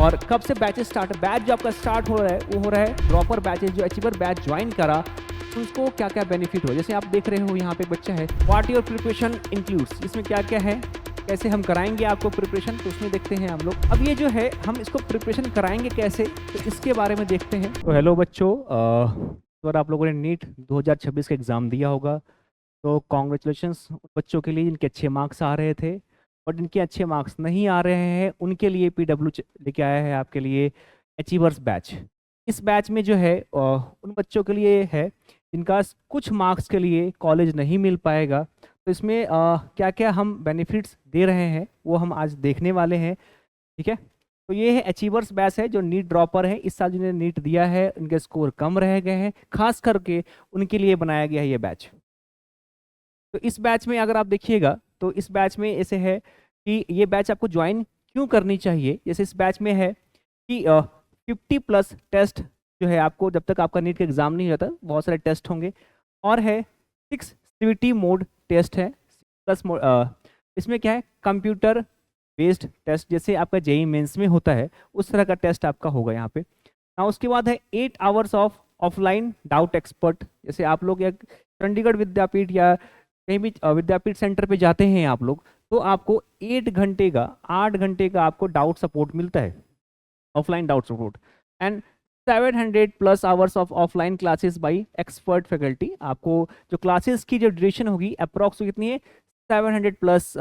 और कब से बैचेस स्टार्ट, बैच जो आपका स्टार्ट हो रहा है वो हो रहा है ड्रॉपर बैचेस। जो अचीवर बैच ज्वाइन करा तो उसको क्या क्या बेनिफिट हो, जैसे आप देख रहे हो यहाँ पे बच्चा है, व्हाट योर प्रिपरेशन इंक्लूड्स, इसमें क्या क्या है, कैसे हम कराएंगे आपको प्रिपरेशन, तो उसमें देखते हैं हम लोग। अब ये जो है हम इसको प्रिपरेशन कराएंगे कैसे, तो इसके बारे में देखते हैं। तो हेलो बच्चों, अगर आप लोगों ने नीट 2026 का एग्ज़ाम दिया होगा तो कॉन्ग्रेचुलेशंस बच्चों के लिए जिनके अच्छे मार्क्स आ रहे थे, और जिनके अच्छे मार्क्स नहीं आ रहे हैं उनके लिए PW लेके आया है आपके लिए अचीवर्स बैच। इस बैच में जो है उन बच्चों के लिए है जिनका कुछ मार्क्स के लिए कॉलेज नहीं मिल पाएगा, तो इसमें क्या क्या हम बेनिफिट्स दे रहे हैं वो हम आज देखने वाले हैं। ठीक है, तो ये है अचीवर्स बैच है जो नीट ड्रॉपर है, इस साल जिन्होंने नीट दिया है उनके स्कोर कम रह गए हैं, खास करके उनके लिए बनाया गया है ये बैच। तो इस बैच में अगर आप देखिएगा तो इस बैच में ऐसे है कि ये बैच आपको ज्वाइन क्यों करनी चाहिए। जैसे इस बैच में है कि 50+ टेस्ट जो है आपको, जब तक आपका नीट का एग्जाम नहीं होता बहुत सारे टेस्ट होंगे, और है 6 CVT मोड टेस्ट है प्लस इसमें क्या है कंप्यूटर बेस्ड टेस्ट, जैसे आपका जेई मेंस में होता है उस तरह का टेस्ट आपका होगा यहाँ पे ना। उसके बाद है 8 hours of offline doubt expert, जैसे आप लोग या चंडीगढ़ विद्यापीठ या कहीं भी विद्यापीठ सेंटर पे जाते हैं आप लोग, तो आपको 8 घंटे का आपको डाउट सपोर्ट मिलता है, offline doubt support, and 700+ hours of offline classes bye expert faculty. आपको जो क्लासेस की जो ड्यूरेशन होगी अप्रॉक्स कितनी है, 700+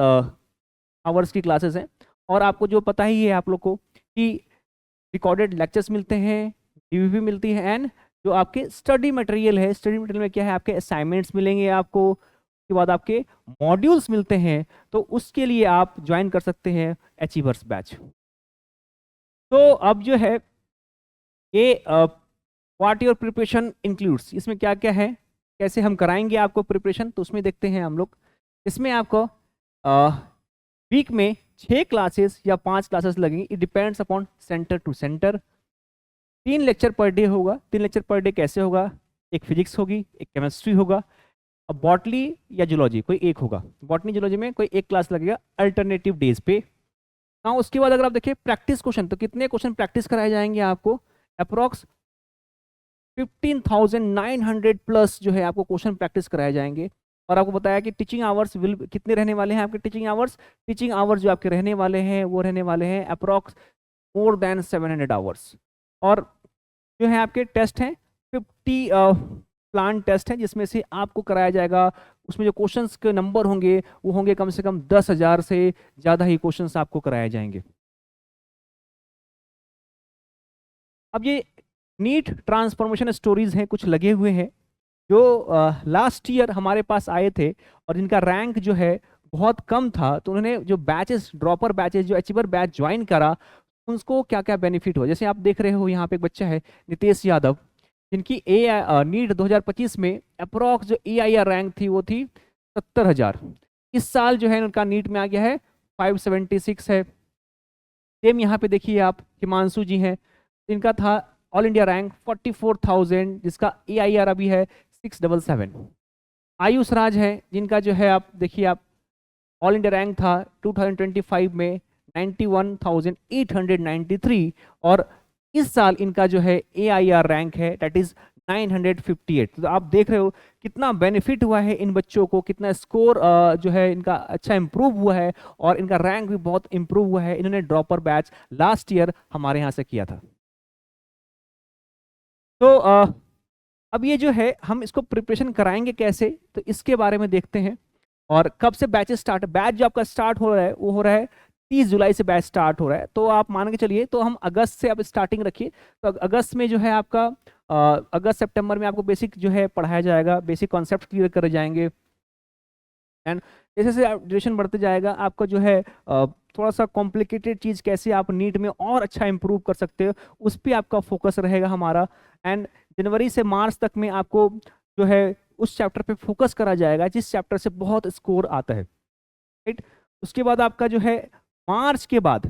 आवर्स की क्लासेस हैं। और आपको जो पता ही है आप लोग को कि रिकॉर्डेड लेक्चर्स मिलते हैं, DVP मिलती है, एंड जो आपके स्टडी मटेरियल है, स्टडी मटेरियल में क्या है आपके असाइनमेंट्स मिलेंगे आपको, उसके बाद आपके मॉड्यूल्स मिलते हैं, तो उसके लिए आप ज्वाइन कर सकते हैं अचीवर्स बैच। तो अब जो है ये व्हाट योर प्रिपरेशन इंक्लूड्स, इसमें क्या क्या है, कैसे हम कराएंगे आपको प्रिपरेशन, तो उसमें देखते हैं हम लोग। इसमें आपको वीक में 6 क्लासेस या 5 क्लासेस लगेंगी, it depends upon centre to centre. 3 lecture per day होगा। 3 लेक्चर पर डे कैसे होगा, एक फिजिक्स होगी, एक केमिस्ट्री होगा, अब बॉटनी या जूलॉजी कोई एक होगा। बॉटनी जूलॉजी में कोई एक क्लास लगेगा अल्टरनेटिव डेज पे। हाँ, उसके बाद अगर आप देखिए प्रैक्टिस क्वेश्चन, तो कितने क्वेश्चन प्रैक्टिस कराए जाएंगे आपको, अप्रॉक्स 15,900+ जो है आपको क्वेश्चन प्रैक्टिस कराए जाएंगे। और आपको बताया कि टीचिंग आवर्स विल कितने रहने वाले हैं आपके, टीचिंग आवर्स जो आपके रहने वाले हैं वो रहने वाले हैं अप्रॉक्स मोर देन 700 आवर्स। और जो है आपके टेस्ट हैं 50 प्लान टेस्ट है, जिसमें से आपको कराया जाएगा, उसमें जो क्वेश्चंस के नंबर होंगे वो होंगे कम से कम 10,000 से ज़्यादा ही क्वेश्चंस आपको कराए जाएंगे। अब ये नीट ट्रांसफॉर्मेशन स्टोरीज हैं, कुछ लगे हुए हैं जो लास्ट ईयर हमारे पास आए थे और जिनका रैंक जो है बहुत कम था, तो उन्होंने जो बैचेस, ड्रॉपर बैचेस, जो अचीवर बैच ज्वाइन करा, उनको क्या क्या बेनिफिट हुआ। जैसे आप देख रहे हो यहाँ पे एक बच्चा है नितेश यादव, जिनकी नीट 2025 में अप्रॉक्स जो AIR रैंक थी वो थी 70,000। इस साल जो है उनका नीट में आ गया है 576 है। सेम यहाँ पे देखिए आप हिमांशु जी हैं, इनका था ऑल इंडिया रैंक 44,000, जिसका AIR अभी है 677। आयुष राज है जिनका जो है आप देखिए आप ऑल इंडिया रैंक था 2025 में 91,893, और इस साल इनका जो है AIR रैंक है दैट इज 958। तो आप देख रहे हो कितना बेनिफिट हुआ है इन बच्चों को, कितना स्कोर जो है इनका अच्छा इंप्रूव हुआ है, और इनका रैंक भी बहुत इंप्रूव हुआ है। इन्होंने ड्रॉपर बैच लास्ट ईयर हमारे यहाँ से किया था। तो अब ये जो है हम इसको प्रिपरेशन कराएंगे कैसे, तो इसके बारे में देखते हैं। और कब से बैचेस स्टार्ट, बैच जो आपका स्टार्ट हो रहा है वो हो रहा है 30 जुलाई से बैच स्टार्ट हो रहा है। तो आप मान के चलिए, तो हम अगस्त से अब स्टार्टिंग रखिए, तो अगस्त में जो है आपका अगस्त सितंबर में आपको बेसिक जो है पढ़ाया जाएगा, बेसिक कॉन्सेप्ट क्लियर करे जाएंगे, एंड जैसे जैसे ड्यूरेशन बढ़ते जाएगा आपका जो है थोड़ा सा कॉम्प्लिकेटेड चीज़ कैसे आप नीट में और अच्छा इंप्रूव कर सकते हो उस पर आपका फोकस रहेगा हमारा। एंड जनवरी से मार्च तक में आपको जो है उस चैप्टर पे फोकस करा जाएगा जिस चैप्टर से बहुत स्कोर आता है, राइट। उसके बाद आपका जो है मार्च के बाद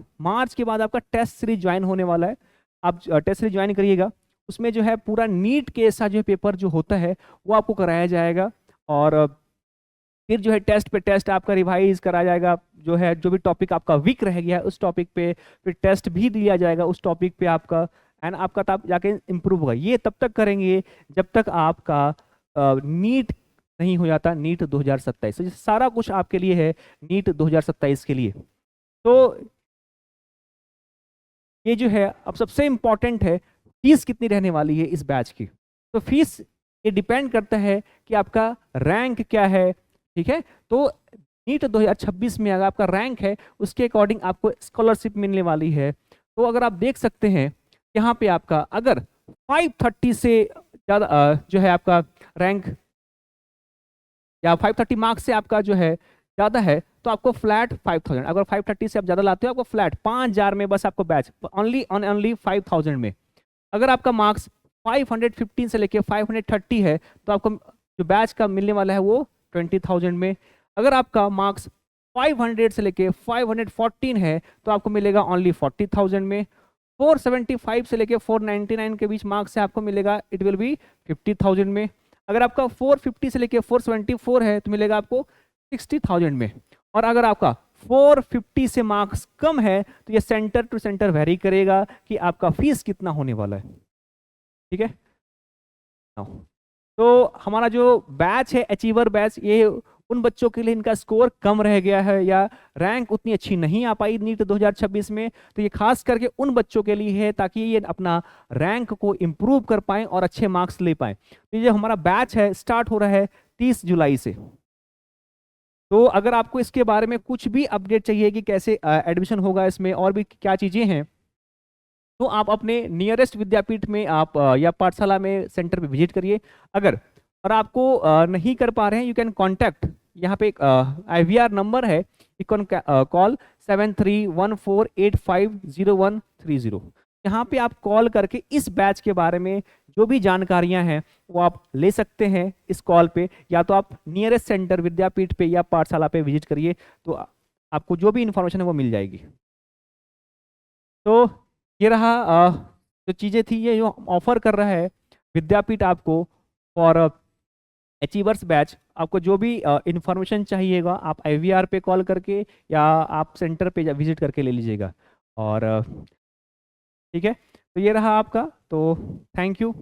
आपका टेस्ट सीरीज ज्वाइन होने वाला है। आप टेस्ट सीरीज ज्वाइन करिएगा, उसमें जो है पूरा नीट के ऐसा जो पेपर जो होता है वो आपको कराया जाएगा। और फिर जो है टेस्ट पे टेस्ट आपका रिवाइज करा जाएगा, जो है जो भी टॉपिक आपका वीक रह गया है उस टॉपिक पे फिर टेस्ट भी दिया जाएगा उस टॉपिक पे आपका, एंड आपका तब जाके इम्प्रूव होगा। ये तब तक करेंगे जब तक आपका नीट नहीं हो जाता, नीट 2027। तो ये सारा कुछ आपके लिए है नीट 2027 के लिए। तो ये जो है अब सबसे इम्पॉर्टेंट है, फीस कितनी रहने वाली है इस बैच की। तो फीस ये डिपेंड करता है कि आपका रैंक क्या है, ठीक है। तो नीट 2026 में अगर आपका रैंक है उसके अकॉर्डिंग आपको स्कॉलरशिप मिलने वाली है। तो अगर आप देख सकते हैं यहाँ पे आपका अगर 530 से ज़्यादा जो है आपका रैंक या 530 मार्क्स से आपका जो है ज़्यादा है तो आपको फ्लैट 5000, अगर 530 से आप ज़्यादा लाते हो आपको फ्लैट 5000 में बस आपको बैच ओनली 5000 में। अगर आपका मार्क्स 515 से लेके 530 है तो आपको जो बैच का मिलने वाला है वो 20000 में। अगर आपका मार्क्स 500 से लेके 514 है तो आपको मिलेगा ओनली 40000 में। 475 से लेके 499 के बीच मार्क्स से आपको मिलेगा इट विल बी 50000 में। अगर आपका 450 से लेके 474 है तो मिलेगा आपको 60000 में। और अगर आपका 450 से मार्क्स कम है तो ये सेंटर टू सेंटर वेरी करेगा कि आपका फीस कितना होने वाला है, ठीक है। तो हमारा जो बैच है अचीवर बैच, ये उन बच्चों के लिए इनका स्कोर कम रह गया है या रैंक उतनी अच्छी नहीं आ पाई नीट 2026 में, तो ये खास करके उन बच्चों के लिए है ताकि ये अपना रैंक को इम्प्रूव कर पाएं और अच्छे मार्क्स ले पाएं। तो ये जो हमारा बैच है स्टार्ट हो रहा है 30 जुलाई से। तो अगर आपको इसके बारे में कुछ भी अपडेट चाहिए कि कैसे एडमिशन होगा इसमें और भी क्या चीज़ें हैं, तो आप अपने नियरेस्ट विद्यापीठ में आप या पाठशाला में सेंटर पे विजिट करिए। अगर और आपको नहीं कर पा रहे हैं यू कैन कॉन्टैक्ट, यहाँ पे एक IVR नंबर है, यू कैन कॉल 7314850130। यहाँ पे आप कॉल करके इस बैच के बारे में जो भी जानकारियाँ हैं वो आप ले सकते हैं इस कॉल पे, या तो आप नियरेस्ट सेंटर विद्यापीठ पे या पाठशाला पे विजिट करिए तो आपको जो भी इंफॉर्मेशन है वो मिल जाएगी। तो ये रहा जो चीज़ें थी ये जो ऑफर कर रहा है विद्यापीठ आपको फॉर अचीवर्स बैच। आपको जो भी इंफॉर्मेशन चाहिएगा आप IVR पे कॉल करके या आप सेंटर पे विजिट करके ले लीजिएगा। और ठीक है, तो ये रहा आपका, तो थैंक यू।